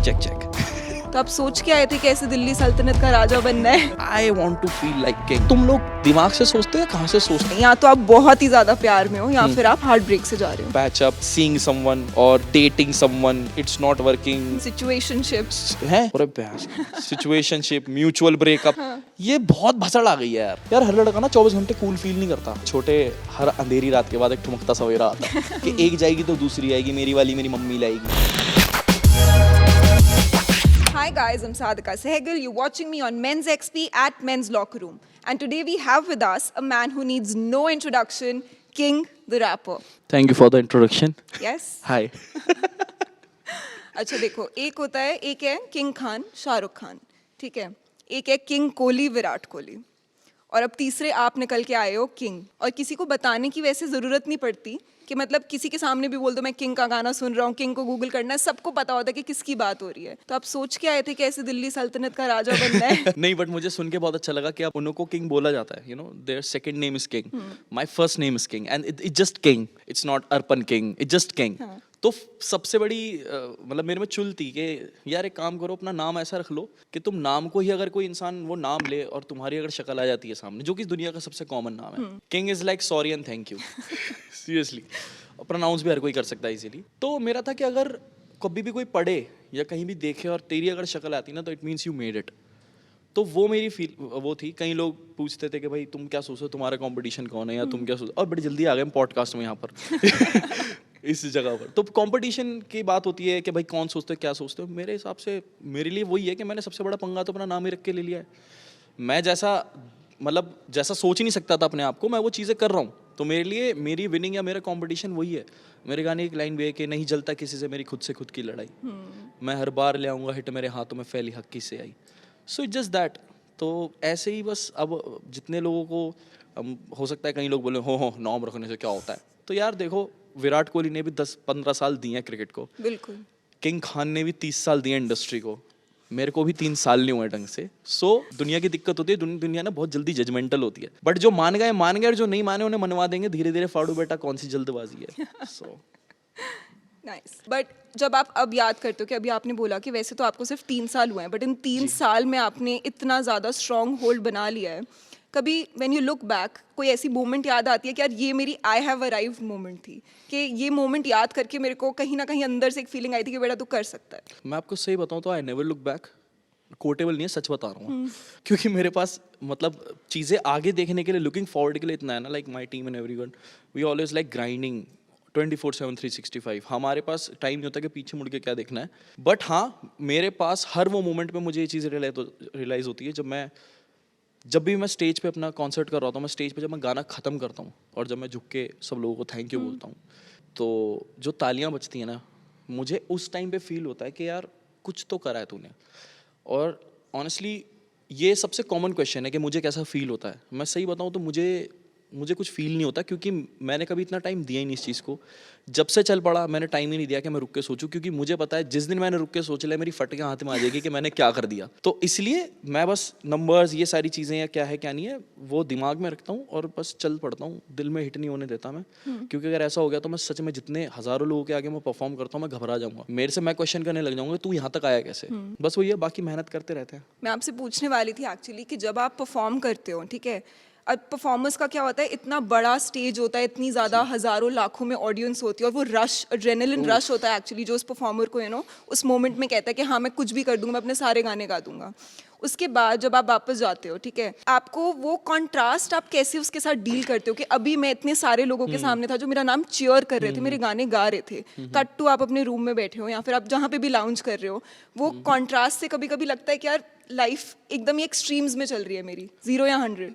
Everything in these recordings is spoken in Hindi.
Check check. तो आप सोच के आए थे कि ऐसे दिल्ली सल्तनत का राजा बनना है? I want to feel like king. तुम लोग दिमाग से सोचते हो, कहाँ से सोचते हो? या तो आप बहुत ही ज्यादा प्यार में हो या फिर आप हार्ट ब्रेक से जा रहे हो। पैच अप, सीइंग समवन और dating someone, it's not working. Situationships है सिचुएशनशिप, म्यूचुअल ब्रेकअप, ये बहुत भसड़ आ गई है यार। हर लड़का ना 24 घंटे कूल फील नहीं करता। छोटे हर अंधेरी रात के बाद एक ठुमकता सवेरा आता है कि एक जाएगी तो दूसरी आएगी, मेरी वाली मेरी मम्मी लाएगी। Hi guys, I'm Sadhika Sehgal. You're watching me on Men's XP at Men's Locker Room. And today we have with us a man who needs no introduction, King the Rapper. Thank you for the introduction. Yes? हाय। अच्छा देखो, एक होता है, एक है किंग खान शाहरुख खान, ठीक है, एक है किंग कोहली विराट कोहली, और अब तीसरे आप निकल के आए हो किंग। और किसी को बताने की वैसे ज़रूरत नहीं पड़ती कि मतलब किसी के सामने भी बोल दो मैं किंग का गाना सुन रहा हूँ, किंग को गूगल करना है, सबको पता होता है कि किसकी बात हो रही है। तो आप सोच के आए थे कि ऐसे दिल्ली सल्तनत का राजा बनना है? नहीं, बट मुझे सुन के बहुत अच्छा लगा कि आप उनको किंग बोला जाता है। You know, their second name is king, my first name is king and it's just king, it's not Arpan king, it's just king. तो सबसे बड़ी मतलब मेरे में चुल थी कि यार एक काम करो, अपना नाम ऐसा रख लो कि तुम नाम को ही अगर कोई इंसान वो नाम ले और तुम्हारी अगर शक्ल आ जाती है सामने, जो कि दुनिया का सबसे कॉमन नाम है। King is like sorry and thank you. Seriously, pronounce भी हर कोई कर सकता है इजीली। तो मेरा था कि अगर कभी भी कोई पढ़े या कहीं भी देखे और तेरी अगर शक्ल आती ना, तो it means you made it. तो वो मेरी फील वो थी। कई लोग पूछते थे कि भाई तुम क्या सोचो, तुम्हारा कंपटीशन कौन है, या तुम क्या सोचो। और बड़ी जल्दी आ गए हम पॉडकास्ट में यहाँ पर। इस जगह पर तो कंपटीशन की बात होती है कि भाई कौन सोचते हो, क्या सोचते हो। मेरे हिसाब से मेरे लिए वही है कि मैंने सबसे बड़ा पंगा तो अपना नाम ही रख के ले लिया है। मैं जैसा सोच ही नहीं सकता था अपने आप को, मैं वो चीज़ें कर रहा हूँ। तो मेरे लिए मेरी विनिंग या मेरा कंपटीशन वही है। मेरे गाने एक लाइन भी है कि नहीं जलता किसी से मेरी खुद से खुद की लड़ाई, मैं हर बार ले आऊँगा हिट, मेरे हाथों में फैली हक्की से आई। So it's just that. तो ऐसे ही बस अब जितने लोगों को हो सकता है, कई लोग बोले हो नाम रखने से क्या होता है, तो यार देखो, विराट कोहली ने भी 10-15 साल दिए हैं क्रिकेट को, बिल्कुल। किंग खान ने भी 30 साल दिए इंडस्ट्री को, मेरे को भी 3 साल नहीं हुए ढंग से। सो दुनिया की दिक्कत होती है, दुनिया ना बहुत जल्दी जजमेंटल होती है। बट जो मान गए और जो नहीं माने उन्हें मनवा देंगे धीरे धीरे। फाड़ू बेटा कौन सी जल्दबाजी है। So nice. बट जब आप अब याद करते हो कि अभी आपने बोला कि वैसे तो आपको सिर्फ 3 साल हुए हैं, बट इन 3 साल में आपने इतना ज़्यादा स्ट्रॉन्ग होल्ड बना लिया है, कभी व्हेन यू लुक बैक कोई ऐसी मोमेंट याद आती है कि यार ये मेरी आई हैव अराइव्ड मोमेंट थी, कि ये मोमेंट याद करके मेरे को कहीं ना कहीं अंदर से एक फीलिंग आई थी कि बेटा तू कर सकता है? मैं आपको सही बताऊं तो I never look back. Quotable नहीं है, सच बता रहा हूँ। क्योंकि मेरे पास मतलब चीज़ें आगे देखने के लिए, लुकिंग फॉरवर्ड के लिए इतना है ना, like my team and everyone, we always like grinding 24/7 365। हमारे पास टाइम नहीं होता कि पीछे मुड़ के क्या देखना है। बट हाँ, मेरे पास हर वो मोमेंट पे मुझे ये चीज़ रियलाइज़ होती है जब भी मैं स्टेज पे अपना कॉन्सर्ट कर रहा होता हूँ, मैं स्टेज पे जब मैं गाना ख़त्म करता हूँ और जब मैं झुक के सब लोगों को थैंक यू बोलता हूँ, तो जो तालियाँ बजती हैं ना, मुझे उस टाइम पे फील होता है कि यार कुछ तो करा है तूने। और ऑनेस्टली ये सबसे कॉमन क्वेश्चन है कि मुझे कैसा फील होता है। मैं सही बताऊँ तो मुझे कुछ फील नहीं होता, क्योंकि मैंने कभी इतना टाइम दिया ही नहीं इस चीज़ को। जब से चल पड़ा मैंने टाइम ही नहीं दिया कि मैं रुक के सोचूं, क्योंकि मुझे पता है जिस दिन मैंने रुक के सोच लिया मेरी फटके हाथ में आ जाएगी कि मैंने क्या कर दिया। तो इसलिए मैं बस नंबर्स, ये सारी चीज़ें या क्या है क्या नहीं है, वो दिमाग में रखता हूँ और बस चल पड़ता हूँ। दिल में हिट नहीं होने देता मैं, क्योंकि अगर ऐसा हो गया तो मैं सच में जितने हज़ारों लोगों के आगे मैं परफॉर्म करता हूँ, मैं घबरा जाऊँगा। मेरे से मैं क्वेश्चन करने लग जाऊँगा तू यहाँ तक आया कैसे। बस वही है, बाकी मेहनत करते रहते हैं। मैं आपसे पूछने वाली थी एक्चुअली कि जब आप परफॉर्म करते हो, ठीक है, अब परफॉर्मर्स का क्या होता है, इतना बड़ा स्टेज होता है, इतनी ज़्यादा हज़ारों लाखों में ऑडियंस होती है, और वो रश, एड्रेनलिन रश होता है एक्चुअली, जो उस परफॉर्मर को उस मोमेंट में कहता है कि हाँ मैं कुछ भी कर दूंगा, मैं अपने सारे गाने गा दूंगा। उसके बाद जब आप वापस जाते हो, ठीक है, आपको वो कॉन्ट्रास्ट आप कैसे उसके साथ डील करते हो कि अभी मैं इतने सारे लोगों के सामने था जो मेरा नाम चीयर कर रहे थे, मेरे गाने गा रहे थे, कट्टू आप अपने रूम में बैठे हो या फिर आप जहाँ पे भी लाउंज कर रहे हो, वो कॉन्ट्रास्ट से कभी कभी लगता है कि यार लाइफ एकदम ही एक्सट्रीम्स में चल रही है मेरी, 0 या 100।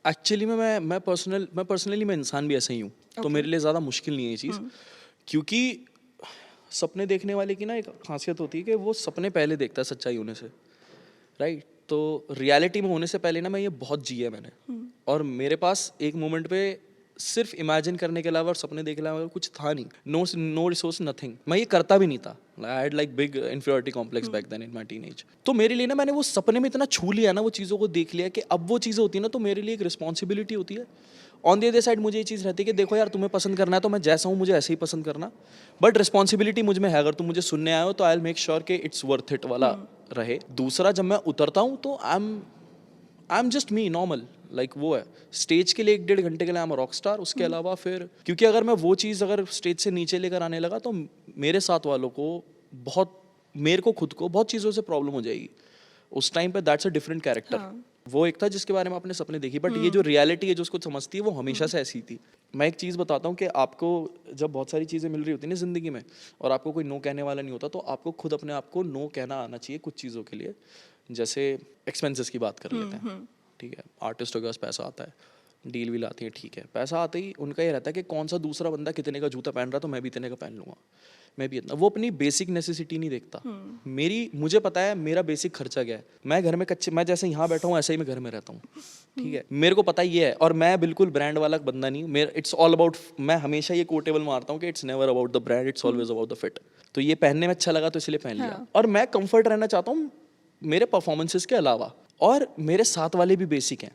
एक्चुअली में मैं पर्सनली मैं इंसान भी ऐसा ही हूँ। तो मेरे लिए ज़्यादा मुश्किल नहीं है ये चीज़, क्योंकि सपने देखने वाले की ना एक खासियत होती है कि वो सपने पहले देखता है सच्चाई होने से, राइट। तो रियलिटी में होने से पहले ना मैं ये बहुत जिया मैंने, और मेरे पास एक मोमेंट पे सिर्फ इमेजिन करने के अलावा और सपने देखने के अलावा कुछ था नहीं। No resource, nothing. मैं ये करता भी नहीं था। I had like big inferiority complex back then in my teenage. तो मेरे लिए ना मैंने वो सपने में इतना छू लिया ना, वो चीज़ों को देख लिया कि अब वो चीज़ें होती है ना, तो मेरे लिए एक रिस्पॉन्सिबिलिटी होती है ऑन द अदर साइड मुझे ये चीज़ रहती है कि देखो यार तुम्हें पसंद करना है तो मैं जैसा हूँ मुझे ऐसे ही पसंद करना, बट रिस्पॉन्सिबिलिटी मुझ में है, अगर तुम मुझे सुनने आए हो तो आई विल मेक श्योर कि इट्स वर्थ इट वाला रहे। दूसरा, जब मैं उतरता हूँ तो I am just me normal, like वो है स्टेज के लिए 1-1.5 घंटे के लिए आई एम रॉक स्टार। उसके अलावा फिर क्योंकि अगर मैं वो चीज़ अगर स्टेज से नीचे लेकर आने लगा तो मेरे साथ वालों को बहुत, मेरे को खुद को बहुत चीज़ों से प्रॉब्लम हो जाएगी उस टाइम पे। That's a different character. वो एक था जिसके बारे में आपने सपने देखी, बट ये जो रियलिटी है जो उसको समझती है वो हमेशा से ऐसी थी। मैं एक चीज़ बताता हूँ कि आपको जब बहुत सारी चीज़ें मिल रही होती है ना ज़िंदगी में और आपको कोई नो कहने वाला नहीं होता, तो आपको खुद अपने आप को नो कहना आना चाहिए कुछ चीज़ों के लिए। जैसे एक्सपेंसेस की बात कर लेते हैं, ठीक है, आर्टिस्टों के पास पैसा आता है, डील भी लाती है, ठीक है, पैसा आते ही उनका ये रहता है कि कौन सा दूसरा बंदा कितने का जूता पहन रहा तो मैं भी इतने का पहन लूँगा, मैं भी इतना। वो अपनी बेसिक नेसेसिटी नहीं देखता। मुझे पता है मेरा बेसिक खर्चा क्या है। मैं घर में मैं जैसे यहाँ बैठा हूँ ऐसे ही मैं घर में रहता हूँ, ठीक है, मेरे को पता ये है। और मैं बिल्कुल ब्रांड वाला बंदा नहीं हूँ। मेरा इट्स ऑल अबाउट, मैं हमेशा ये कोटेबल मारता हूँ कि it's never about the brand, it's always about the fit. तो ये पहनने में अच्छा लगा तो इसलिए पहन लिया। और मैं कंफर्ट रहना चाहता हूँ मेरे परफॉर्मेंसेस के अलावा, और मेरे साथ वाले भी बेसिक हैं।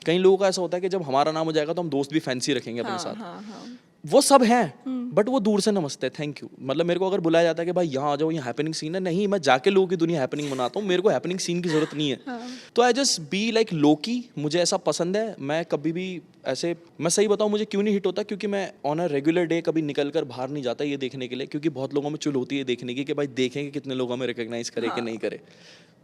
कई लोगों का ऐसा होता है कि जब हमारा नाम हो जाएगा तो हम दोस्त भी फैंसी रखेंगे अपने साथ। वो सब हैं, बट वो दूर से नमस्ते, थैंक यू। मतलब मेरे को अगर बुलाया जाता है कि भाई यहाँ आ जाओ, यहाँ हैपनिंग सीन है, नहीं, मैं जाके लोगों की दुनिया हैपनिंग बनाता हूँ, मेरे को हैपनिंग सीन की जरूरत नहीं है। तो आई जस्ट बी लाइक लोकी, मुझे ऐसा पसंद है। मैं कभी भी ऐसे, मैं सही बताऊँ मुझे क्यों नहीं हिट होता, क्योंकि मैं ऑन अ रेगुलर डे कभी निकल कर बाहर नहीं जाता ये देखने के लिए, क्योंकि बहुत लोगों में चुल होती है देखने की कि भाई देखेंगे कितने लोग हमें रिकॉग्नाइज करे कि नहीं करे।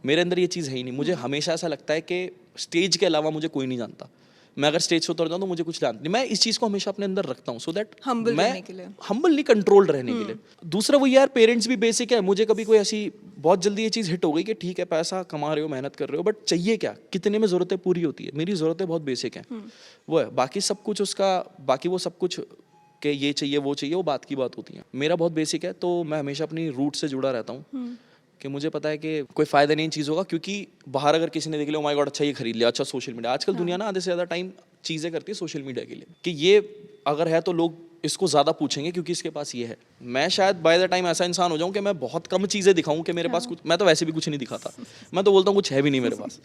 मेरे अंदर ये चीज़ है ही नहीं। मुझे हमेशा ऐसा लगता है कि स्टेज के अलावा मुझे कोई नहीं जानता। मैं अगर स्टेज से उतर जाऊँ तो मुझे कुछ जानता नहीं। मैं इस चीज़ को हमेशा अपने अंदर रखता हूँ, सो दैट हम्बल मैं रहने के लिए, हम्बल नहीं, कंट्रोल्ड रहने के लिए। दूसरा वो यार पेरेंट्स भी बेसिक है। मुझे कभी कोई ऐसी बहुत जल्दी ये चीज़ हिट हो गई कि ठीक है पैसा कमा रहे हो, मेहनत कर रहे हो, बट चाहिए क्या, कितने में ज़रूरतें पूरी होती है। मेरी ज़रूरतें बहुत बेसिक हैं, वो है। बाकी सब कुछ उसका, बाकी वो सब कुछ कि ये चाहिए वो चाहिए, वो बात की बात होती है। मेरा बहुत बेसिक है, तो मैं हमेशा अपनी रूट से जुड़ा रहता हूँ कि मुझे पता है कि कोई फायदा नहीं इन चीज़ों का। क्योंकि बाहर अगर किसी ने देख लिया, ओ माय गॉड अच्छा ये खरीद लिया, अच्छा सोशल मीडिया, आजकल दुनिया ना आधे से ज़्यादा टाइम चीज़ें करती है सोशल मीडिया के लिए, कि ये अगर है तो लोग इसको ज़्यादा पूछेंगे क्योंकि इसके पास ये है। मैं शायद बाय द टाइम ऐसा इंसान हो जाऊँ कि मैं बहुत कम चीज़ें दिखाऊँ कि मेरे पास कुछ, मैं तो वैसे भी कुछ नहीं दिखाता, मैं तो बोलता हूँ कुछ है भी नहीं मेरे पास।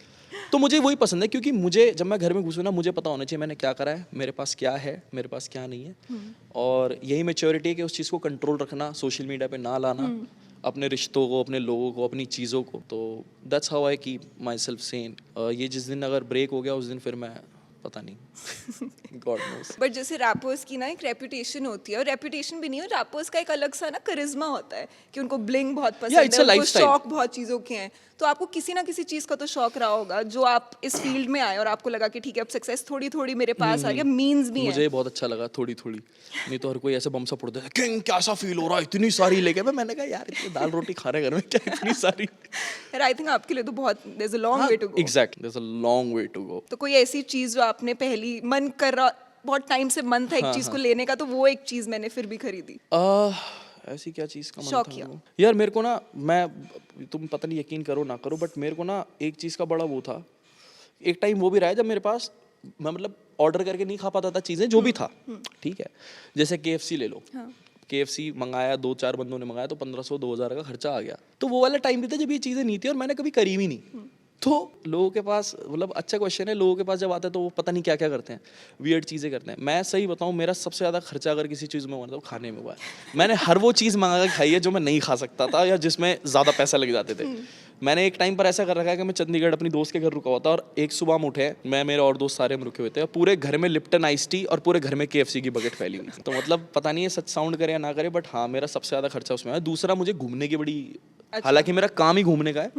तो मुझे वही पसंद है, क्योंकि मुझे जब मैं घर में घुसूँ ना, मुझे पता होना चाहिए मैंने क्या करा है, मेरे पास क्या है, मेरे पास क्या नहीं है। और यही मैच्योरिटी है कि उस चीज़ को कंट्रोल रखना, सोशल मीडिया पे ना लाना, अपने रिश्तों को, अपने लोगों को, अपनी चीज़ों को। तो that's how I keep my self Sen. ये जिस दिन अगर ब्रेक हो गया उस दिन फिर मैं पता नहीं गॉड नोस। बट जैसे रैपर्स की ना एक रेपुटेशन होती है, और रेपुटेशन भी नहीं है, रैपर्स का एक अलग सा ना करिश्मा होता है कि उनको ब्लिंग बहुत पसंद it's है, a उनको lifestyle. शौक बहुत चीज़ों के हैं। तो आपको किसी ना किसी चीज़ का तो शौक रहा होगा जो आप इस फील्ड में आए और आपको लगा कि ठीक है अब सक्सेस थोड़ी थोड़ी मेरे पास आ रही है, मीन्स भी मुझे है। बहुत अच्छा लगा थोड़ी थोड़ी, नहीं तो हर कोई ऐसे बम सा पड़ देता है, किंग कैसा फील हो रहा है इतनी सारी लेके। मैंने कहा यार इतनी दाल रोटी खा रहे घर में, क्या इतनी सारी। यार आई थिंक आपके लिए तो बहुत, there is a long way to go. Exactly, there is a long way to go. तो कोई ऐसी चीज़ जो आपने पहली मन कर रहा, बहुत टाइम से मन था एक चीज़ को लेने का, तो वो एक चीज़ मैंने फिर भी खरीदी। ऐसी क्या चीज़ का मन शौक था किया। मेरे को? यार मेरे को ना, मैं, तुम पता नहीं यकीन करो ना करो, बट मेरे को ना एक चीज़ का बड़ा वो था। एक टाइम वो भी रहा है जब मेरे पास, मैं मतलब ऑर्डर करके नहीं खा पाता था चीज़ें, जो भी था, ठीक है। जैसे KFC ले लो, KFC मंगाया, 2-4 बंदों ने मंगाया तो 1500-2000 का खर्चा आ गया। तो वो वाला टाइम भी था जब ये चीज़ें नहीं थी और मैंने कभी करी भी नहीं। तो लोगों के पास, मतलब अच्छा क्वेश्चन है, लोगों के पास जब आते हैं तो वो पता नहीं क्या क्या करते हैं, वियर्ड चीज़ें करते हैं। मैं सही बताऊं, मेरा सबसे ज़्यादा खर्चा अगर किसी चीज़ में हुआ तो खाने में हुआ है। मैंने हर वो चीज़ मंगा कर खाई है जो मैं नहीं खा सकता था या जिसमें ज़्यादा पैसा लग जाते थे। मैंने एक टाइम पर ऐसा कर रखा है कि मैं चंडीगढ़ अपनी दोस्त के घर रुका हुआ था और एक सुबह हम उठे, मैं, मेरे और दोस्त सारे हम रुके हुए थे, और पूरे घर में लिप्टन आइस टी और पूरे घर में KFC की बकेट फैली हुई थी। तो मतलब पता नहीं है सच साउंड करे या ना करे, बट हाँ मेरा सबसे ज़्यादा खर्चा उसमें है। दूसरा, मुझे घूमने की बड़ी, हालांकि मेरा काम ही घूमने का है,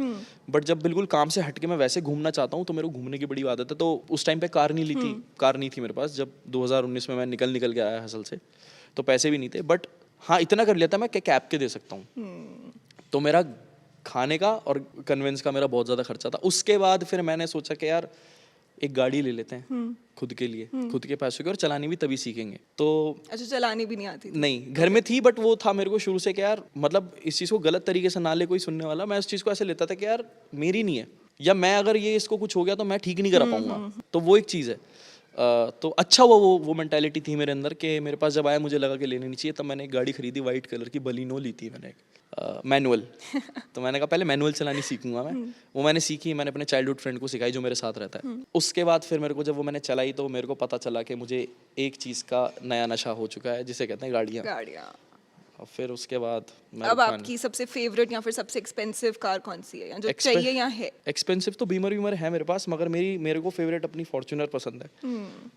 बट जब बिल्कुल काम से हटके मैं वैसे घूमना चाहता हूँ तो मेरे को घूमने की बड़ी आदत है। तो उस टाइम पे कार नहीं ली थी, कार नहीं थी मेरे पास जब 2019 में मैं निकल के आया हसल से, तो पैसे भी नहीं थे। बट हाँ इतना कर लिया था मैं कि कैब के दे सकता हूँ। तो मेरा खाने का और कन्वेंस का मेरा बहुत ज़्यादा खर्चा था। उसके बाद फिर मैंने सोचा कि यार एक गाड़ी ले लेते हैं खुद के लिए, खुद के पैसों की, और चलानी भी तभी सीखेंगे। तो अच्छा, चलानी भी नहीं आती थी? नहीं, घर में थी, बट वो था मेरे को शुरू से कि यार, मतलब इस चीज़ को गलत तरीके से ना ले कोई सुनने वाला, मैं उस चीज़ को ऐसे लेता था कि यार मेरी नहीं है, या मैं अगर ये इसको कुछ हो गया तो मैं ठीक नहीं करा पाऊंगा। तो वो एक चीज़ है। तो अच्छा हुआ वो मेंटालिटी थी मेरे अंदर कि मेरे पास जब आया मुझे लगा कि लेनी नहीं चाहिए, तब मैंने एक गाड़ी खरीदी वाइट कलर की, बलिनो ली थी मैंने, मैनुअल। तो मैंने कहा पहले मैनुअल चलानी सीखूंगा मैं। वो मैंने सीखी, मैंने अपने चाइल्डहुड फ्रेंड को सिखाई जो मेरे साथ रहता है। उसके बाद फिर मेरे को जब वो मैंने चलाई तो मेरे को पता चला कि मुझे एक चीज़ का नया नशा हो चुका है जिसे कहते हैं गाड़ियाँ। गाड़ियाँ। और फिर उसके बाद अब आपकी सबसे फेवरेट या फिर सबसे एक्सपेंसिव कार कौन सी है, या जो चाहिए या है? एक्सपेंसिव तो बीमर है मेरे पास, मगर मेरे को फेवरेट अपनी फॉर्च्यूनर पसंद है।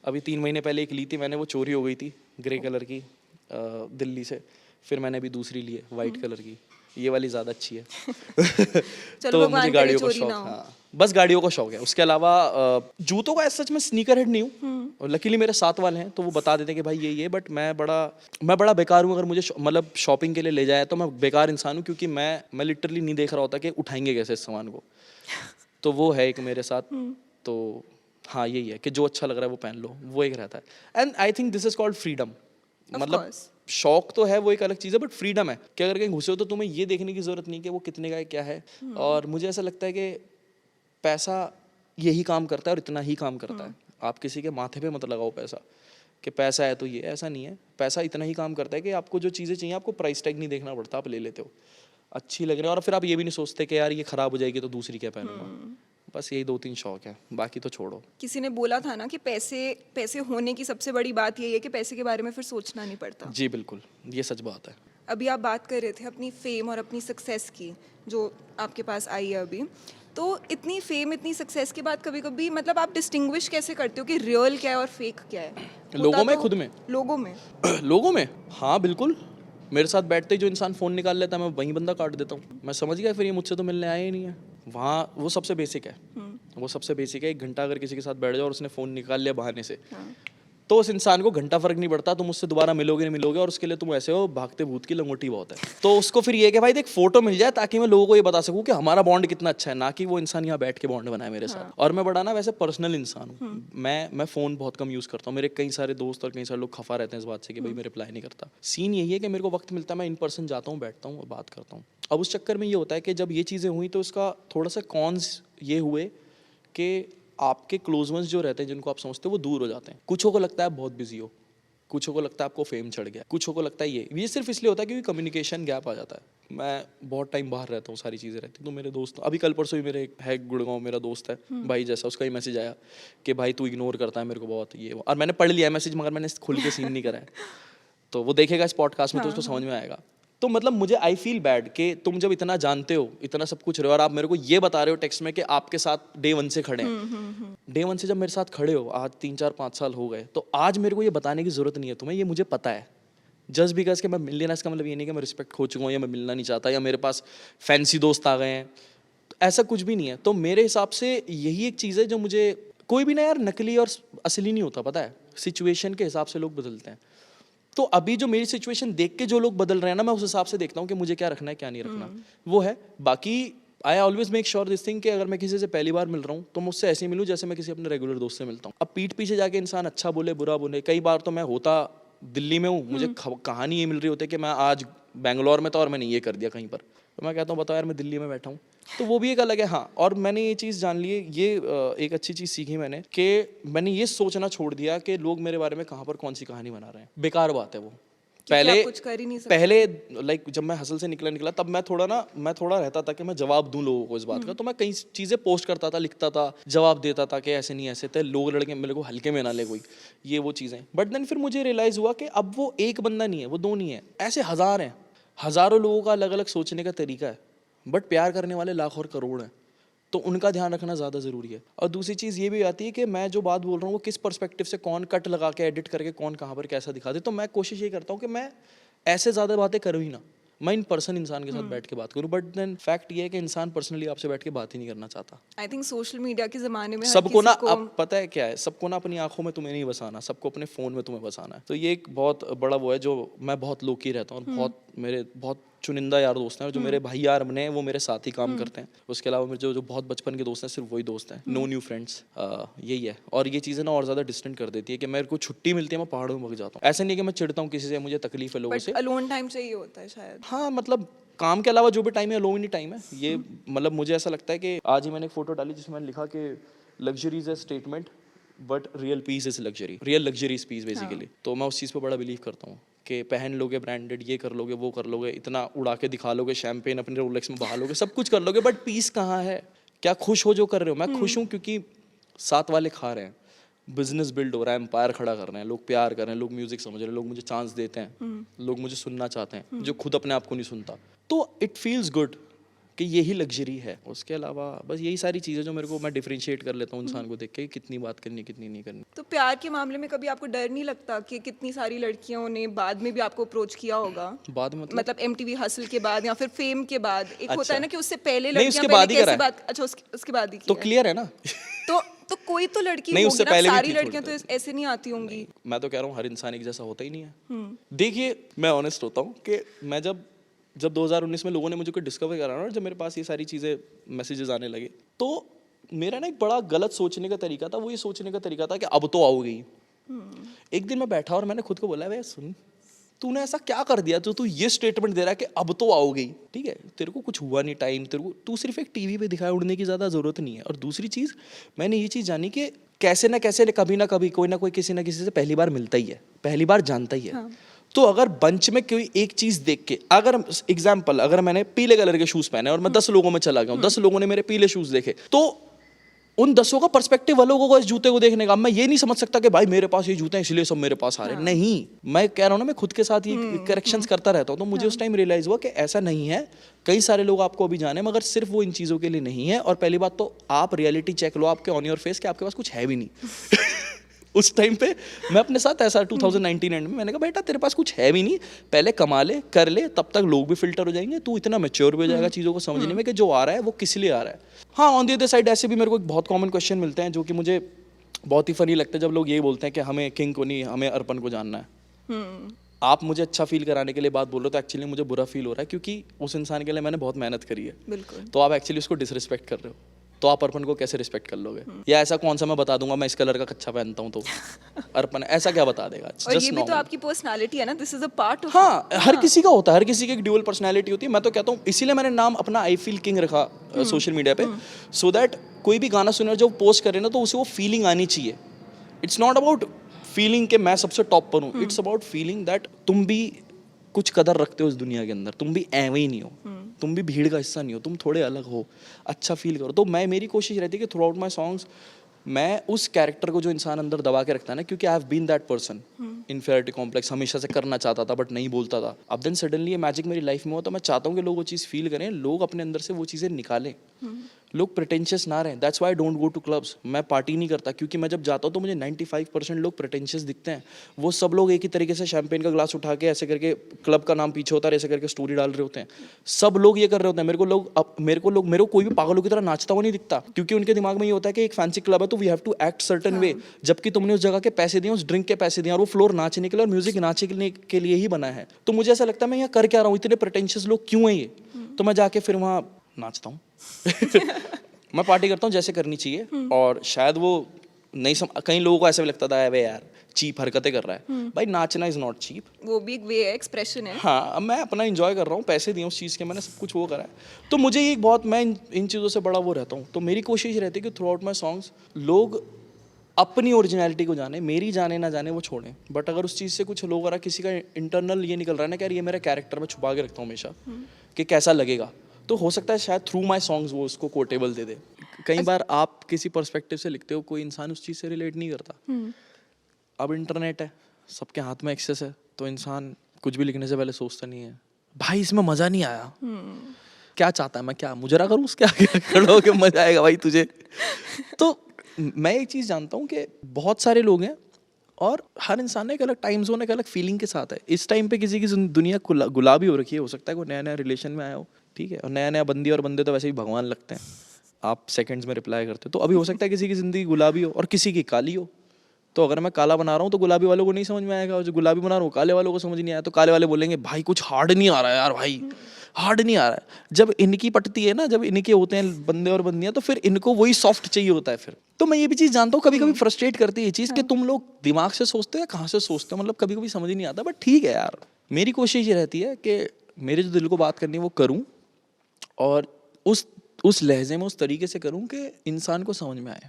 अभी 3 महीने पहले एक ली थी मैंने, वो चोरी हो गई थी, ग्रे कलर की, दिल्ली से। फिर मैंने अभी दूसरी ली है वाइट कलर की, ये वाली ज़्यादा अच्छी है। चलो तो भगवान मुझे करे गाड़ियों का चोरी शौक, ना हो। हाँ बस गाड़ियों का शौक है। उसके अलावा जूतों का सच में स्नीकर हेड नहीं हूँ, और लकीली मेरे साथ वाले हैं तो वो बता देते हैं कि भाई ये, बट मैं बड़ा बेकार हूँ। अगर मुझे मतलब शॉपिंग के लिए ले जाए तो मैं बेकार इंसान हूँ, क्योंकि मैं लिटरली नहीं देख रहा होता कि उठाएंगे कैसे इस सामान को। तो वो है एक मेरे साथ। तो हाँ यही है कि जो अच्छा लग रहा है वो पहन लो, वो एक रहता है। And I think this is called freedom. मतलब course. शौक तो है, वो एक अलग चीज़ है, बट फ्रीडम है कि अगर कहीं घुसे हो तो तुम्हें ये देखने की जरूरत नहीं कि वो कितने का है, क्या है। और मुझे ऐसा लगता है कि पैसा यही काम करता है और इतना ही काम करता है। आप किसी के माथे पे मत लगाओ पैसा कि पैसा है तो ये, ऐसा नहीं है। पैसा इतना ही काम करता है कि आपको जो चीज़ें चाहिए आपको प्राइस टैग नहीं देखना पड़ता, आप ले लेते हो, अच्छी लग रही है, और फिर आप ये भी नहीं सोचते कि यार ये खराब हो जाएगी तो दूसरी क्या पहनूंगा। बस यही 2-3 शौक है, बाकी तो छोड़ो। किसी ने बोला था ना कि पैसे होने की सबसे बड़ी बात यही है कि पैसे के बारे में फिर सोचना नहीं पड़ता। जी बिल्कुल, ये सच बात है। अभी आप बात कर रहे थे अपनी फेम और अपनी सक्सेस की, जो आपके पास आई है अभी। तो इतनी फेम, इतनी सक्सेस के बाद कभी कभी मतलब आप डिस्टिंग्विश कैसे करते हो कि रियल क्या है और फेक क्या है? लोगों में, खुद में? लोगों में। लोगों में, हाँ बिल्कुल। मेरे साथ बैठते ही जो इंसान फ़ोन निकाल लेता है मैं वहीं बंदा काट देता हूँ। मैं समझ गया फिर ये मुझसे तो मिलने आया ही नहीं है। वहाँ वो सबसे बेसिक है, वो सबसे बेसिक है। 1 घंटा अगर किसी के साथ बैठ जाओ और उसने फ़ोन निकाल लिया बहाने से, तो उस इंसान को घंटा फर्क नहीं पड़ता, तुम उससे दोबारा मिलोगे नहीं मिलोगे, और उसके लिए तुम ऐसे हो भागते भूत की लंगोटी बहुत है। तो उसको फिर ये है कि भाई देख फोटो मिल जाए ताकि मैं लोगों को ये बता सकूं कि हमारा बॉन्ड कितना अच्छा है, ना कि वो इंसान यहाँ बैठ के बॉन्ड बनाए मेरे साथ। और मैं बड़ा ना वैसे पर्सनल इंसान हूँ। मैं फ़ोन बहुत कम यूज़ करता हूँ। मेरे कई सारे दोस्त और कई सारे लोग खफा रहते हैं इस बात से कि भाई मैं रिप्लाई नहीं करता। सीन यही है कि मेरे को वक्त मिलता है, मैं इन पर्सन जाता हूँ, बैठता हूँ और बात करता हूँ। अब उस चक्कर में ये होता है कि जब ये चीज़ें हुई तो इसका थोड़ा सा कॉन्स ये हुए कि आपके क्लोज वंस जो रहते हैं जिनको आप समझते हो वो दूर हो जाते हैं। कुछों को लगता है आप बहुत बिजी हो, कुछों को लगता है आपको फेम चढ़ गया, कुछों को लगता है ये सिर्फ इसलिए होता है क्योंकि कम्युनिकेशन गैप आ जाता है। मैं बहुत टाइम बाहर रहता हूँ, सारी चीज़ें रहती, तो मेरे दोस्त अभी कल परसों ही मेरे एक है गुड़गांव मेरा दोस्त है भाई जैसा, उसका ही मैसेज आया कि भाई तू इग्नोर करता है मेरे को बहुत, ये और मैंने पढ़ लिया मैसेज मगर मैंने खुल के सीन नहीं करा है। तो वो देखेगा इस पॉडकास्ट में तो उसको समझ में आएगा। तो मतलब मुझे आई फील बैड कि तुम जब इतना जानते हो, इतना सब कुछ रहे हो, और आप मेरे को ये बता रहे हो टेक्स्ट में कि आपके साथ डे 1 से खड़े हैं। डे 1 से जब मेरे साथ खड़े हो, आज 3-4-5 साल हो गए, तो आज मेरे को ये बताने की जरूरत नहीं है तुम्हें, ये मुझे पता है। जस्ट बिकॉज कि मैं मिल लेना इसका मतलब ये नहीं कि मैं रिस्पेक्ट खो चुका हूँ या मैं मिलना नहीं चाहता या मेरे पास फैंसी दोस्त आ गए हैं, तो ऐसा कुछ भी नहीं है। तो मेरे हिसाब से यही एक चीज़ है जो मुझे, कोई भी ना यार नकली और असली नहीं होता, पता है, सिचुएशन के हिसाब से लोग बदलते हैं। तो अभी जो मेरी सिचुएशन देख के जो लोग बदल रहे हैं ना, मैं उस हिसाब से देखता हूँ कि मुझे क्या रखना है क्या नहीं रखना, वो है। बाकी I always make sure this thing कि अगर मैं किसी से पहली बार मिल रहा हूँ तो मुझसे ऐसे ही मिलूँ जैसे मैं किसी अपने रेगुलर दोस्त से मिलता हूँ। अब पीठ पीछे जाके इंसान अच्छा बोले बुरा बोले, कई बार तो मैं होता दिल्ली में हूँ, मुझे कहानी ये मिल रही होती है कि मैं आज बैंगलोर में था और मैंने ये कर दिया कहीं पर, तो मैं कहता हूँ बताओ यार मैं दिल्ली में बैठा हूँ। तो वो भी एक अलग है। हाँ, और मैंने ये चीज़ जान ली है, ये एक अच्छी चीज़ सीखी मैंने कि मैंने ये सोचना छोड़ दिया कि लोग मेरे बारे में कहाँ पर कौन सी कहानी बना रहे हैं। बेकार बात है वो। आप कुछ कर ही नहीं सकते। पहले लाइक जब मैं हसल से निकला तब मैं थोड़ा रहता था कि मैं जवाब दूं लोगों को इस बात का, तो मैं कई चीज़ें पोस्ट करता था, लिखता था, जवाब देता था कि ऐसे नहीं ऐसे थे, लोग लड़के मेरे को हल्के में ना ले कोई, ये वो चीज़ें। बट देन फिर मुझे रियलाइज़ हुआ कि अब वो एक बंदा नहीं है, वो 2 नहीं है, ऐसे हज़ार हैं, हज़ारों लोगों का अलग अलग सोचने का तरीका है, बट प्यार करने वाले लाख और करोड़ हैं। तो उनका ध्यान रखना ज़्यादा ज़रूरी है। और दूसरी चीज़ ये भी आती है कि मैं जो बात बोल रहा हूँ वो किस पर्सपेक्टिव से, कौन कट लगा के एडिट करके कौन कहाँ पर कैसा दिखा दे। तो मैं कोशिश ये करता हूँ कि मैं ऐसे ज़्यादा बातें करूँ ही ना, मैं इन पर्सन इंसान के साथ बैठ के बात करूँ। बट देन फैक्ट ये है कि इंसान पर्सनली आपसे बैठ के बात ही नहीं करना चाहता। आई थिंक सोशल मीडिया के ज़माने में सबको ना, अब पता है क्या है, सबको ना अपनी आंखों में तुम्हें नहीं बसाना, सबको अपने फ़ोन में तुम्हें बसाना है। तो ये एक बहुत बड़ा वो है जो मैं बहुत लो की रहता हूँ, और बहुत चुनिंदा यार दोस्त हैं, और जो मेरे भाई यार बने हैं वो मेरे साथ ही काम करते हैं। उसके अलावा मेरे जो बहुत बचपन के दोस्त हैं सिर्फ वही दोस्त हैं, नो न्यू फ्रेंड्स। यही है। और ये चीज़ें ना और ज़्यादा डिस्टेंट कर देती है कि मेरे को छुट्टी मिलती है मैं पहाड़ों में भाग जाता हूँ। ऐसा नहीं कि मैं चिढ़ता हूँ किसी से, मुझे तकलीफ है लोगों से, अलोन टाइम चाहिए होता है शायद। हाँ मतलब काम के अलावा जो भी टाइम है अलोन ही टाइम है ये। मतलब मुझे ऐसा लगता है कि आज ही मैंने एक फ़ोटो डाली जिसमें मैंने लिखा कि luxury is a statement but real piece is luxury, real luxury is peace basically. तो मैं उस चीज़ पे बड़ा बिलीव करता हूँ कि पहन लोगे ब्रांडेड, ये कर लोगे, वो कर लोगे, इतना उड़ा के दिखा लोगे, शैम्पेन अपने रोलेक्स में बहा लोगे, सब कुछ कर लोगे, बट पीस कहाँ है? क्या खुश हो जो कर रहे हो? मैं खुश हूँ क्योंकि साथ वाले खा रहे हैं, बिजनेस बिल्ड हो रहा है, एम्पायर खड़ा कर रहे हैं, लोग प्यार कर रहे हैं, लोग म्यूजिक समझ रहे हैं, लोग मुझे चांस देते हैं, लोग मुझे सुनना चाहते हैं जो खुद अपने आप को नहीं सुनता। तो इट फील्स गुड कि यही लग्जरी है। उसके अलावा बस यही सारी चीज़ें जो मेरे को, मैं डिफरेंशिएट कर लेता हूँ इंसान को देख के, कितनी बात करनी कितनी नहीं करनी। तो प्यार के मामले में कभी आपको डर नहीं लगता कि कितनी सारी लड़कियों ने बाद में भी आपको अप्रोच किया होगा? बाद में मतलब MTV हसल के बाद या फिर फेम के बाद, एक होता अच्छा। है ना कि उससे पहले नहीं, लड़कियां उसके बाद ही कैसे करा है। बात, अच्छा उसके बाद ही तो किया है। क्लियर है ना। तो कोई तो लड़की नहीं, होगी उससे ना, पहले भी सारी थी लड़कियां तो थोड़ी ऐसे नहीं आती होंगी। मैं तो कह रहा हूँ हर इंसान एक जैसा होता ही नहीं है। देखिए, मैं ऑनेस्ट होता हूँ कि मैं जब 2019 में लोगों ने मुझे को डिस्कवर करा ना, जब मेरे पास ये सारी चीज़ें मैसेजेस आने लगे, तो मेरा ना एक बड़ा गलत सोचने का तरीका था। वो ये सोचने का तरीका था कि अब तो आओगी। एक दिन मैं बैठा और मैंने खुद को बोला, वे सुन, तूने ऐसा क्या कर दिया तो तू ये स्टेटमेंट दे रहा है कि अब तो आओगी? ठीक है, तेरे को कुछ हुआ नहीं टाइम, तेरे को, तू सिर्फ एक टीवी पे दिखाया, उड़ने की ज़्यादा ज़रूरत नहीं है। और दूसरी चीज़, मैंने ये चीज़ जानी कि कैसे ना कैसे, कभी ना कभी, कोई ना कोई किसी ना किसी से पहली बार मिलता ही है, पहली बार जानता ही है। हाँ। तो अगर बंच में कोई एक चीज़ देख के, अगर एग्जाम्पल, अगर मैंने पीले कलर के शूज़ पहने और मैं 10 लोगों में चला गया हूँ, 10 लोगों ने मेरे पीले शूज़ देखे, तो उन 10 का पर्सपेक्टिव वालों को इस जूते को देखने का, मैं ये नहीं समझ सकता कि भाई मेरे पास ये जूते हैं इसलिए सब मेरे पास आ रहे हैं। नहीं, मैं कह रहा हूँ ना, मैं खुद के साथ ये करेक्शंस करता रहता हूँ। तो मुझे उस टाइम रियलाइज हुआ कि ऐसा नहीं है। कई सारे लोग आपको अभी जाने, मगर सिर्फ वो इन चीज़ों के लिए नहीं है। और पहली बात तो आप रियलिटी चेक लो आपके ऑन योर फेस कि आपके पास कुछ है भी नहीं। उस टाइम पे मैं अपने साथ ऐसा 2019 एंड में मैंने कहा, बेटा तेरे पास कुछ है भी नहीं, पहले कमा ले, कर ले, तब तक लोग भी फिल्टर हो जाएंगे, तू इतना मैच्योर भी हो जाएगा चीज़ों को समझने में कि जो आ रहा है वो किस लिए आ रहा है। हाँ, ऑन दी अदर साइड ऐसे भी मेरे को बहुत कॉमन क्वेश्चन मिलते हैं जो कि मुझे बहुत ही फनी लगता है, जब लोग यही बोलते हैं कि हमें किंग को नहीं, हमें अर्पण को जानना है। आप मुझे अच्छा फील कराने के लिए बात बोल रहे हो, तो एक्चुअली मुझे बुरा फील हो रहा है, क्योंकि उस इंसान के लिए मैंने बहुत मेहनत करी है। बिल्कुल। तो आप एक्चुअली उसको डिसरिस्पेक्ट कर रहे हो, तो आप अर्पण को कैसे रिस्पेक्ट कर लोगे? या ऐसा कौन सा मैं बता दूंगा मैं इस कलर का कच्चा पहनता हूँ तो अर्पण ऐसा क्या बता देगा? और ये भी तो आपकी पर्सनालिटी है ना, this is a part of. हाँ, हर किसी का होता है, हर किसी की एक ड्यूअल पर्सनालिटी होती है। मैं तो कहता हूँ इसीलिए मैंने नाम अपना आई फील किंग रखा सोशल मीडिया पे, सो दैट कोई भी गाना सुने जो पोस्ट करे ना, तो उसे वो फीलिंग आनी चाहिए। इट्स नॉट अबाउट फीलिंग के मैं सबसे टॉप पर हूँ, इट्स अबाउट फीलिंग दैट तुम भी कुछ कदर रखते हो इस दुनिया के अंदर, तुम भी ऐवे ही नहीं हो, तुम भी भीड़ का हिस्सा नहीं हो, तुम थोड़े अलग हो, अच्छा फील करो। तो मेरी कोशिश रहती है कि थ्रू आउट माई सॉन्ग्स मैं उस कैरेक्टर को जो इंसान अंदर दबा के रखता है ना, क्योंकि I have been that person, inferiority complex हमेशा से करना चाहता था बट नहीं बोलता था। अब देन सडनली ये मैजिक मेरी लाइफ में हुआ, तो मैं चाहता हूँ कि लोग वो चीज़ फील करें, लोग अपने अंदर से वो चीज़ें निकालें, लोग प्रिटेंशियस ना रहें। That's why I don't go to clubs. मैं पार्टी नहीं करता, क्योंकि मैं जब जाता हूँ तो मुझे 95% लोग प्रिटेंशियस दिखते हैं। वो सब लोग एक ही तरीके से शैम्पेन का ग्लास उठा के ऐसे करके, क्लब का नाम पीछे होता है, ऐसे करके स्टोरी डाल रहे होते हैं। सब लोग ये कर रहे होते हैं। मेरे को कोई भी पागलों की तरह नाचता हुआ नहीं दिखता, क्योंकि उनके दिमाग में ये होता है कि एक फैंसी क्लब है तो we have to act certain way, जबकि तुमने उस जगह के पैसे दिए, उस ड्रिंक के पैसे दिए, और वो फ्लोर नाचने के लिए और म्यूजिक नाचने के लिए ही बना है। तो मुझे ऐसा लगता है मैं यहाँ कर क्या रहा हूँ, इतने प्रिटेंशियस लोग क्यों हैं ये? तो मैं जाके फिर वहाँ नाचता हूँ। मैं पार्टी करता हूँ जैसे करनी चाहिए, और शायद वो नहीं कई लोगों को ऐसा भी लगता था, वे यार चीप हरकतें कर रहा है। भाई नाचना इज नॉट चीप, वो भी एक वे है, एक्सप्रेशन है। हाँ, मैं अपना एंजॉय कर रहा हूँ, पैसे दिए उस चीज़ के, मैंने सब कुछ वो करा है। तो मुझे ये बहुत, मैं इन चीज़ों से बड़ा वो रहता हूँ। तो मेरी कोशिश रहती है कि थ्रू आउट माई सॉन्ग्स लोग अपनी ओरिजिनलिटी को जाने, मेरी जाने ना जाने वो छोड़ें। बट अगर उस चीज़ से कुछ लोग, अगर किसी का इंटरनल ये निकल रहा है ना कि यार ये मेरा कैरेक्टर मैं छुपा के रखता हूँ हमेशा कि कैसा लगेगा, तो हो सकता है शायद थ्रू माई सॉन्ग्स वो उसको कोटेबल दे दे। कई बार आप किसी पर्सपेक्टिव से लिखते हो, कोई इंसान उस चीज़ से रिलेट नहीं करता। अब इंटरनेट है, सबके हाथ में एक्सेस है, तो इंसान कुछ भी लिखने से पहले सोचता नहीं है भाई इसमें मज़ा नहीं आया, क्या चाहता है, मैं क्या मुजरा करूँ उसके आगे खड़ा होकर, मजा आएगा भाई तुझे। तो मैं एक चीज़ जानता हूँ कि बहुत सारे लोग हैं और हर इंसान ने एक अलग टाइम जोन, एक अलग फीलिंग के साथ है। इस टाइम पे किसी की दुनिया गुलाबी हो रखी है, हो सकता है कोई नया नया रिलेशन में आया हो, ठीक है, और नया नया बंदी और बंदे तो वैसे ही भगवान लगते हैं, आप सेकंड्स में रिप्लाई करते हो। तो अभी हो सकता है किसी की ज़िंदगी गुलाबी हो और किसी की काली हो। तो अगर मैं काला बना रहा हूँ तो गुलाबी वालों को नहीं समझ में आएगा, और जो गुलाबी बना रहा हूँ काले वालों को समझ नहीं आया, तो काले वाले बोलेंगे भाई कुछ हार्ड नहीं आ रहा है यार, भाई हार्ड नहीं आ रहा है। जब इनकी पटती है ना, जब इनके होते हैं बंदे और बंदियां, तो फिर इनको वही सॉफ्ट चाहिए होता है फिर। तो मैं ये भी चीज़ जानता हूँ, कभी कभी फ्रस्ट्रेट करती है ये चीज़ कि तुम लोग दिमाग से सोचते हो या कहाँ से सोचते हो, मतलब कभी कभी समझ ही नहीं आता। बट ठीक है यार, मेरी कोशिश ये रहती है कि मेरे जो दिल को बात करनी है वो करूँ, और उस लहजे में उस तरीके से करूँ कि इंसान को समझ में आए,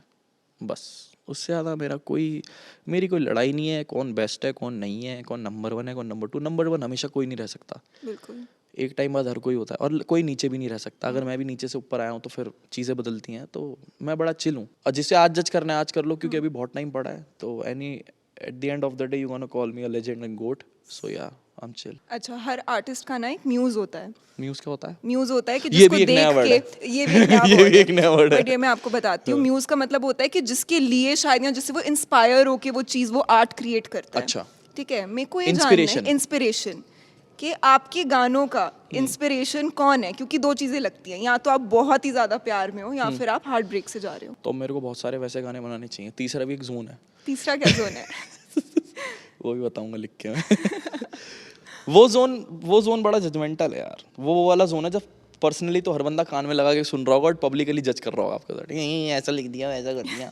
बस। उससे ज़्यादा मेरी कोई लड़ाई नहीं है कौन बेस्ट है कौन नहीं है, कौन नंबर 1 है कौन नंबर 2। नंबर 1 हमेशा कोई नहीं रह सकता, बिल्कुल। एक टाइम बाद हर कोई होता है, और कोई नीचे भी नहीं रह सकता। अगर मैं भी नीचे से ऊपर आया हूँ तो फिर चीज़ें बदलती हैं। तो मैं बड़ा चिल हूँ, और जिसे आज जज करना है आज कर लो, क्योंकि अभी बहुत टाइम पड़ा है। तो at the end of the day you gonna call me a legend and goat, so yeah I M chill. अच्छा, हर आर्टिस्ट का ना एक म्यूज होता है। म्यूज़ क्या होता है? म्यूज होता है कि ये जिसको भी एक नया देख word के, है। ये भी एक नया ये word भी है। एक नया word है। बट ये मैं आपको बताती हूँ, म्यूज का मतलब होता है कि जिसके लिए शायद, या जिससे वो इंस्पायर होके वो चीज, वो आर्ट क्रिएट करता है। अच्छा। ठीक है, मेरे को ये जानना है Inspiration। इंस्पिरेशन, कि आपके गानों का इंस्पिरेशन कौन है? क्योंकि दो चीजें लगती हैं, या तो आप बहुत ही ज्यादा प्यार में हो, या फिर आप हार्ट ब्रेक से जा रहे हो। तो मेरे को बहुत सारे वैसे गाने बनाने चाहिए। तीसरा भी एक जोन है, तीसरा क्या जोन है? वो भी बताऊंगा लिख के मैं। वो जोन बड़ा जजमेंटल है यार। वो वाला जोन है जब पर्सनली तो हर बंदा कान में लगा के सुन रहा होगा, और पब्लिकली जज कर रहा होगा आपके साथ, ऐसा लिख दिया ऐसा कर दिया।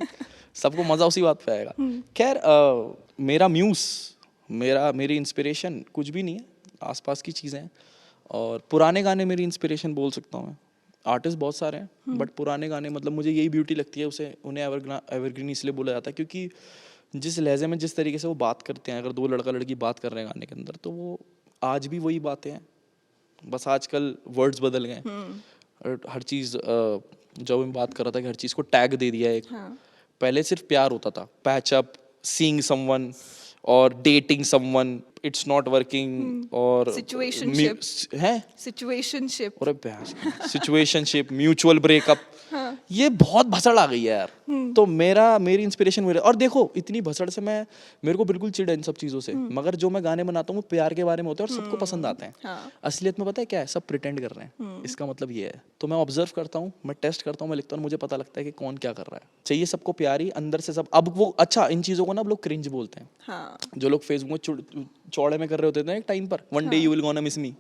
सबको मजा उसी बात पे आएगा। खैर, मेरा म्यूज, मेरी इंस्पिरेशन कुछ भी नहीं है, आसपास की चीज़ें हैं। और पुराने गाने मेरी इंस्पिरेशन बोल सकता हूँ मैं। आर्टिस्ट बहुत सारे हैं, बट पुराने गाने, मतलब मुझे यही ब्यूटी लगती है उन्हें एवरग्रीन इसलिए बोला जाता है क्योंकि जिस लहजे में, जिस तरीके से वो बात करते हैं, अगर दो लड़का लड़की बात कर रहे हैं गाने के अंदर, तो वो आज भी वही बातें हैं, बस आजकल वर्ड्स बदल गए हैं। और हर चीज़, जब मैं बात कर रहा था कि हर चीज़ को टैग दे दिया है एक। पहले सिर्फ प्यार होता था, पैच अप, सीइंग समवन और dating someone, it's not working, और Situationship। है सिचुएशनशिप। और सिचुएशनशिप, म्यूचुअल ब्रेकअप, ये बहुत भसड़ आ गई है यार। तो मेरी इंस्पिरेशन और देखो, इतनी भसड़ से मेरे को बिल्कुल चिढ़ है इन सब चीज़ों से, मगर जो मैं गाने बनाता हूँ वो प्यार के बारे में होते हैं और सबको पसंद आते हैं। असलियत में पता है क्या है, सब प्रिटेंड कर रहे हैं, इसका मतलब ये है। तो मैं ऑब्जर्व करता हूँ, मैं टेस्ट करता हूँ, मैं लिखता हूँ, मुझे पता लगता है कि कौन क्या कर रहा है। चाहिए सबको प्यारी अंदर से सब। अब वो अच्छा, इन चीज़ों को ना अब लोग क्रिंज बोलते हैं। जो लोग फेसबुक में चौड़े में कर रहे होते थे एक टाइम पर, one day you will gonna miss मी,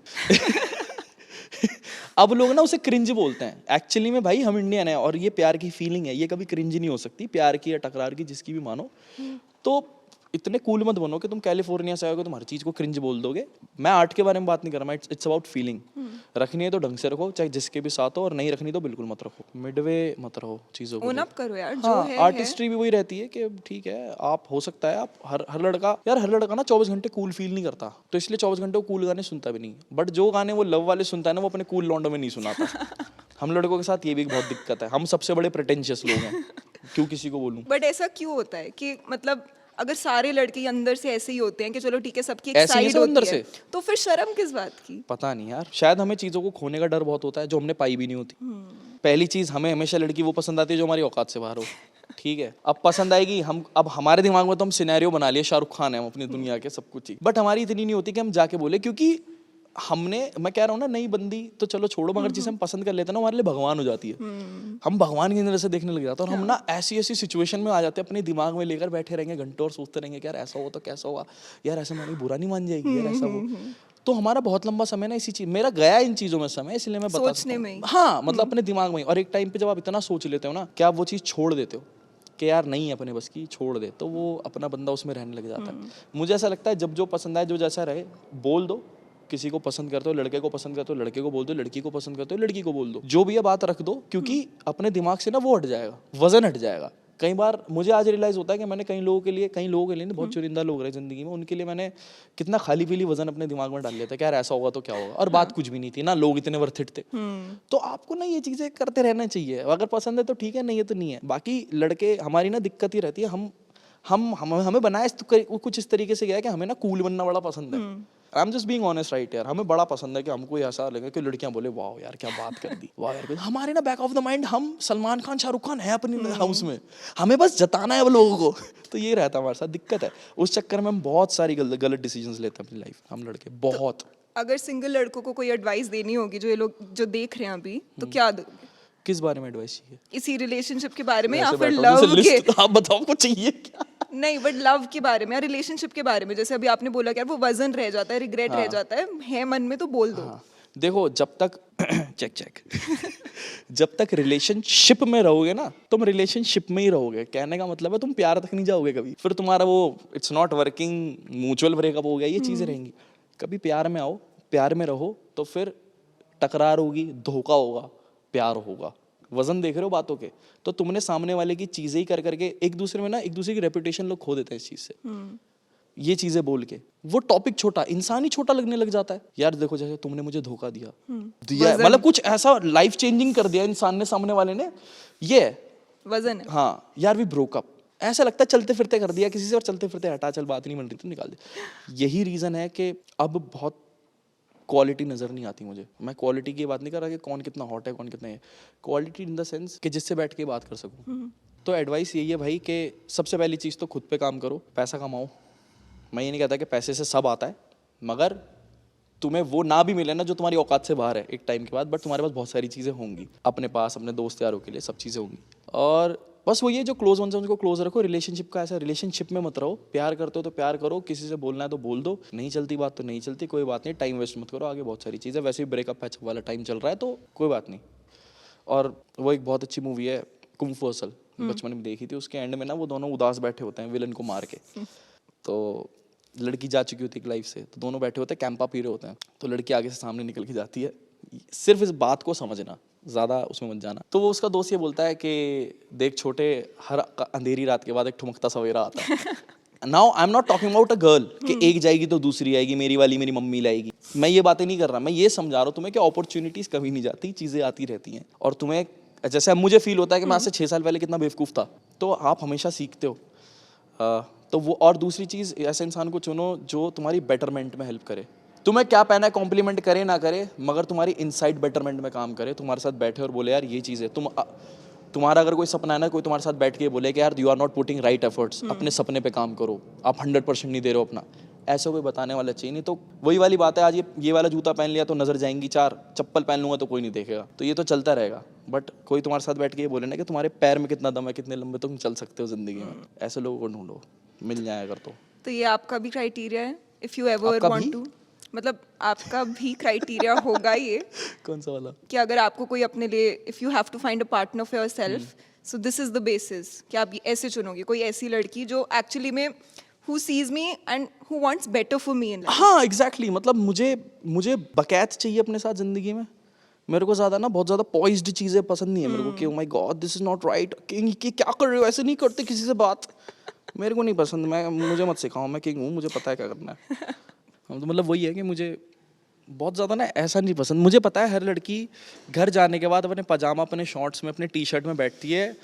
अब लोग ना उसे क्रिंज बोलते हैं। एक्चुअली में भाई हम इंडियन है, और ये प्यार की फीलिंग है, ये कभी क्रिंज नहीं हो सकती, प्यार की या टकरार की, जिसकी भी मानो। तो इतने कूल मत बनो कि तुम कैलिफोर्निया से आओगे तुम हर चीज़ को क्रिंज बोल दोगे। मैं आर्ट के बारे में बात नहीं कर रहा, मैं इट्स अबाउट फीलिंग। रखनी है तो ढंग से रखो, चाहे जिसके भी साथ हो, और नहीं रखनी तो बिल्कुल मत रखो, मिडवे मत रहो चीज़ों को। ओन अप करो यार, जो हाँ, है आर्टिस्ट्री भी वही रहती है कि ठीक है, आप हो सकता है, आप हर लड़का ना 24 घंटे कूल फील नहीं करता, तो इसलिए 24 घंटे वो कूल गाने सुनता भी नहीं। बट जो गाने वो लव वाले सुनता है ना, वो अपने कूल लौंडों में नहीं सुनाता। हम लड़कों के साथ ये भी बहुत दिक्कत है, हम सबसे बड़े प्रिटेंशियस लोग हैं। क्यों किसी को बोलूं? बट ऐसा क्यों होता है कि मतलब अगर सारे लड़के अंदर से ऐसे ही होते हैं कि चलो ठीक है, सबकी एक ऐसे ही साइड सब अंदर होती है, से। तो फिर शर्म किस बात की? पता नहीं यार, शायद हमें चीज़ों को खोने का डर बहुत होता है जो हमने पाई भी नहीं होती। पहली चीज़, हमें हमेशा लड़की वो पसंद आती है जो हमारी औकात से बाहर हो। ठीक है, अब पसंद आएगी, अब हमारे दिमाग में तो हम सिनेरियो बना लिए, शाहरुख खान है हम अपनी दुनिया के, सब कुछ ही। बट हमारी इतनी नहीं होती कि हम जाके बोले, क्योंकि मैं कह रहा हूँ ना, नई बंदी तो चलो छोड़ो, मगर जिसे हम पसंद कर लेते हैं ना, हमारे लिए भगवान हो जाती है। हम भगवान की नजर से देखने लग जाते हैं, और हम ना ऐसी सिचुएशन में आ जाते हैं, अपने दिमाग में लेकर बैठे रहेंगे घंटों और सोचते रहेंगे कि यार ऐसा हो तो कैसा होगा, यार ऐसे हमारी बुरा नहीं मान जाएगी, यार ऐसा हो। तो हमारा बहुत लंबा समय ना इसी चीज, मेरा गया इन चीजों में समय, इसलिए मैं बता सोचने सकता में ही। हूँ। हाँ, मतलब अपने दिमाग में ही। और एक टाइम पे जब आप इतना सोच लेते हो ना, क्या आप वो चीज़ छोड़ देते हो कि यार नहीं है अपने बस की, छोड़ दे, तो वो अपना बंदा उसमें रहने लग जाता है। मुझे ऐसा लगता है, जब जो पसंद आए, जो जैसा रहे, बोल दो। किसी को पसंद करते हो, लड़के को पसंद करते हो, लड़के को बोल दो, लड़की को पसंद करते हो, लड़की को बोल दो, जो भी है बात रख दो, क्योंकि अपने दिमाग से ना वो हट जाएगा, वजन हट जाएगा। कई बार मुझे आज रियलाइज होता है कि मैंने कई लोगों के लिए नहीं, बहुत चुनिंदा लोग रहे जिंदगी में, उनके लिए मैंने कितना खाली पीली वजन अपने दिमाग में डाल लिया था कि यार ऐसा होगा तो क्या होगा, और बात कुछ भी नहीं थी ना, लोग इतने वर्थ इट थे। तो आपको ना ये चीजें करते रहना चाहिए, अगर पसंद है तो ठीक है, नहीं है तो नहीं है। बाकी लड़के, हमारी ना दिक्कत ही रहती है, हमें बनाया कुछ इस तरीके से गया है कि हमें ना कूल बनना बड़ा पसंद है। I am just being honest right यार, हमें बड़ा पसंद है कि हमको ऐसा लगे कि लड़कियां बोले वाह यार क्या बात कर दी, वाह यार। हमारे ना बैक ऑफ द माइंड हम सलमान खान, शाहरुख खान है अपनी हाउस में, हमें बस जताना है वो लोगों को। तो ये रहता है हमारे साथ, दिक्कत है। उस चक्कर में हम बहुत सारी गलत डिसीजंस लेते हैं अपनी लाइफ, हम लड़के बहुत। अगर सिंगल लड़कों को कोई एडवाइस देनी होगी, जो ये लोग जो देख रहे हैं अभी, तो क्या दोगे? किस बारे में एडवाइस चाहिए? इसी रिलेशनशिप के बारे में, या ऐसे फिर बैठा हूँ, जैसे लव लिस्ट के? आप बताओ आपको चाहिए क्या? नहीं, बट लव के बारे में या रिलेशनशिप के बारे में, जैसे अभी आपने बोला कि यार वो वजन रह जाता है, रिग्रेट रह जाता है मन में, तो बोल दो। हाँ, देखो, जब तक चेक जब तक रिलेशनशिप में रहोगे ना, तुम रिलेशनशिप में ही रहोगे। कहने का मतलब है तुम प्यार तक नहीं जाओगे कभी, फिर तुम्हारा वो it's not working, mutual breakup हो गया, ये चीजें रहेंगी। कभी प्यार में आओ, प्यार में रहो, तो फिर टकरार होगी, धोखा होगा, प्यार होगा, वजन देख रहे हो बातों के, तो तुमने सामने वाले की चीजें ही कर करके एक दूसरे में ना, एक दूसरे की रेपुटेशन लोग खो देते हैं इस चीज से, ये चीजें बोल के। वो टॉपिक छोटा, इंसान ही छोटा लगने लग जाता है। यार देखो, जैसे तुमने मुझे धोखा दिया, मतलब कुछ ऐसा लाइफ चेंजिंग कर दिया इंसान ने, सामने वाले ने, ये वजन है। हाँ यार वी ब्रोक अप, ऐसा लगता है चलते फिरते कर दिया किसी से, और चलते फिरते हटा, चल बात नहीं बन रही तो निकाल दे। यही रीजन है कि अब बहुत क्वालिटी नजर नहीं आती मुझे। मैं क्वालिटी की बात नहीं कर रहा कि कौन कितना हॉट है, कौन कितना है, क्वालिटी इन द सेंस कि जिससे बैठ के बात कर सकूं। तो एडवाइस यही है भाई कि सबसे पहली चीज तो खुद पे काम करो, पैसा कमाओ। मैं ये नहीं कहता कि पैसे से सब आता है, मगर तुम्हें वो ना भी मिले ना जो तुम्हारी औकात से बाहर है एक टाइम के बाद, बट तुम्हारे पास बहुत सारी चीज़ें होंगी अपने पास, अपने दोस्त यारों के लिए सब चीज़ें होंगी। और बस वो ये जो क्लोज वंस है उनको क्लोज रखो। रिलेशनशिप का ऐसा, रिलेशनशिप में मत रहो। प्यार करते हो तो प्यार करो, किसी से बोलना है तो बोल दो, नहीं चलती बात तो नहीं चलती, कोई बात नहीं, टाइम वेस्ट मत करो, आगे बहुत सारी चीज़ें। वैसे भी ब्रेकअप पैचअप वाला टाइम चल रहा है तो कोई बात नहीं। और वो एक बहुत अच्छी मूवी है कुंग फू हसल, बचपन में देखी थी। उसके एंड में ना वो दोनों उदास बैठे होते हैं विलन को मार के, तो लड़की जा चुकी होती है लाइफ से, तो दोनों बैठे होते हैं, कैंपा पी रहे होते हैं, तो लड़की आगे से सामने निकल के जाती है। सिर्फ इस बात को समझना, ज़्यादा उसमें मत जाना। तो वो उसका दोस्त ये बोलता है कि देख छोटे, हर अंधेरी रात के बाद एक ठुमकता सवेरा आता है। Now I am not talking about a girl कि एक जाएगी तो दूसरी आएगी, मेरी वाली मेरी मम्मी लाएगी, मैं ये बातें नहीं कर रहा। मैं ये समझा रहा हूँ तुम्हें कि अपॉर्चुनिटीज कभी नहीं जाती, चीज़ें आती रहती हैं। और तुम्हें जैसे अब मुझे फील होता है कि मैं आज से 6 साल पहले कितना बेवकूफ़ था, तो आप हमेशा सीखते हो। तो वो, और दूसरी चीज़, ऐसे इंसान को चुनो जो तुम्हारी बेटरमेंट में हेल्प करे। तुम्हें क्या पहना है, कॉम्प्लीमेंट करे ना करे, मगर तुम्हारी इनसाइड बेटरमेंट में काम करे, तुम्हारे साथ बैठे और बोले यार ये चीज़ है। तुम्हारा अगर कोई सपना है ना, कोई तुम्हारे साथ बैठ के बोले कि यार you are not putting right efforts, अपने सपने पे काम करो, आप 100% नहीं दे रहे हो अपना, ऐसा कोई बताने वाला चाहिए नहीं। तो वही वाली बात है, आज ये वाला जूता पहन लिया तो नजर जाएंगी 4, चप्पल पहन लूंगा तो कोई नहीं देखेगा, तो ये तो चलता रहेगा। बट कोई तुम्हारे साथ बैठ के ये बोले ना कि तुम्हारे पैर में कितना दम है, कितने लंबे तुम चल सकते हो जिंदगी में, ऐसे लोगों को ढूंढो, मिल जाए अगर तो ये आपका भी क्राइटेरिया है, इफ यू एवर आपका वांट भी? टू, मतलब आपका भी क्राइटेरिया होगा ये कौन सा वाला? कि अगर आपको कोई अपने लिए, if you have to find a partner for yourself, so this is the basis कि आप ऐसे चुनोगे कोई ऐसी लड़की जो एक्चुअली में who sees me and who wants better for me in life. हाँ एग्जैक्टली, मतलब मुझे बकैत चाहिए अपने साथ जिंदगी में। मेरे को ज़्यादा ना, बहुत ज़्यादा पॉइज्ड चीज़ें पसंद नहीं है मेरे को कि oh my God this is not right, king की क्या कर रहे हो, ऐसे नहीं करते किसी से बात, मेरे को नहीं पसंद। मुझे मत सिखाओ, मैं किंग हूँ, मुझे पता है क्या करना है। हम तो मतलब वही है कि मुझे बहुत ज़्यादा ना ऐसा नहीं पसंद। मुझे पता है हर लड़की घर जाने के बाद अपने पजामा, अपने शॉर्ट्स में, अपने टी शर्ट में बैठती है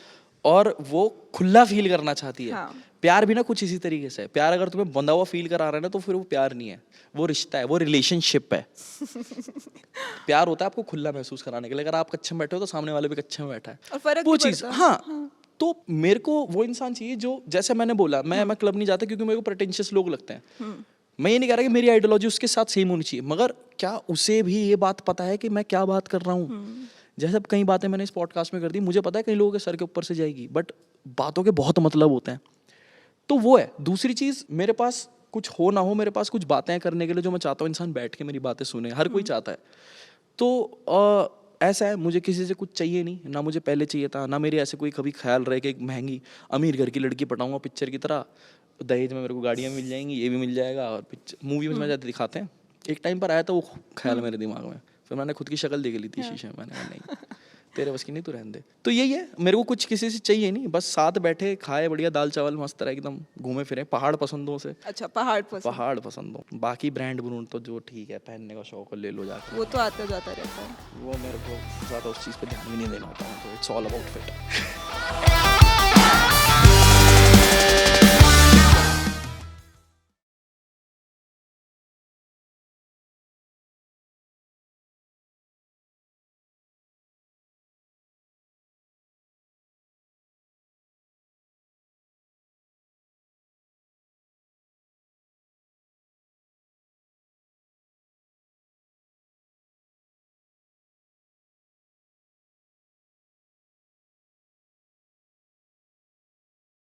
और वो खुला फील करना चाहती है। हाँ। प्यार भी ना कुछ इसी तरीके से है। प्यार अगर तुम्हें बंधा हुआ फील करा रहा है ना, तो फिर वो प्यार नहीं है, वो रिश्ता है, वो रिलेशनशिप है। प्यार होता है आपको खुला महसूस कराने के लिए। अगर आप कच्चे में बैठे हो तो सामने वाले भी कच्चे में बैठा है, और फर्क वो भी चीज़। पड़ता है। हाँ, तो मेरे को वो इंसान चाहिए जो, जैसे मैंने बोला, मैं क्लब नहीं जाता क्योंकि मेरे को प्रेटेंशियस लोग लगते हैं। मैं ये नहीं कह रहा कि मेरी आइडियोलॉजी उसके साथ सेम होनी चाहिए, मगर क्या उसे भी ये बात पता है कि मैं क्या बात कर रहा हूँ। जैसे अब कई बातें मैंने इस पॉडकास्ट में कर दी, मुझे पता है कई लोगों के सर के ऊपर से जाएगी, बट बातों के बहुत मतलब होते हैं। तो वो है दूसरी चीज़। मेरे पास कुछ हो ना हो, मेरे पास कुछ बातें करने के लिए जो मैं चाहता हूँ इंसान बैठ के मेरी बातें सुने, हर कोई चाहता है। तो ऐसा है, मुझे किसी से कुछ चाहिए नहीं, ना मुझे पहले चाहिए था, ना मेरे ऐसे कोई कभी ख्याल रहे कि एक महंगी अमीर घर की लड़की पटाऊंगा पिक्चर की तरह, दहेज में मेरे को गाड़ियाँ मिल जाएंगी, ये भी मिल जाएगा। और पिक्चर मूवी में ज़्यादा दिखाते हैं, एक टाइम पर आया था वो ख्याल मेरे दिमाग में, फिर मैंने खुद की शक्ल देख ली थी शीशे में, मैंने कहा नहीं तेरे बस की नहीं, तू रहने दे। तो यही है, मेरे को कुछ किसी से चाहिए नहीं, बस साथ बैठे खाए बढ़िया दाल चावल मस्त रहे, एकदम घूमे फिरे। पहाड़ पसंद हो से, अच्छा पहाड़ पसंद हो, बाकी ब्रांड ब्रूंड तो जो ठीक है पहनने का शौक है ले लो जाके, वो तो आता जाता रहता है। वो मेरे को ज़्यादा उस चीज़ पे ध्यान भी नहीं देना होता है, तो इट्स ऑल अबाउट फिट।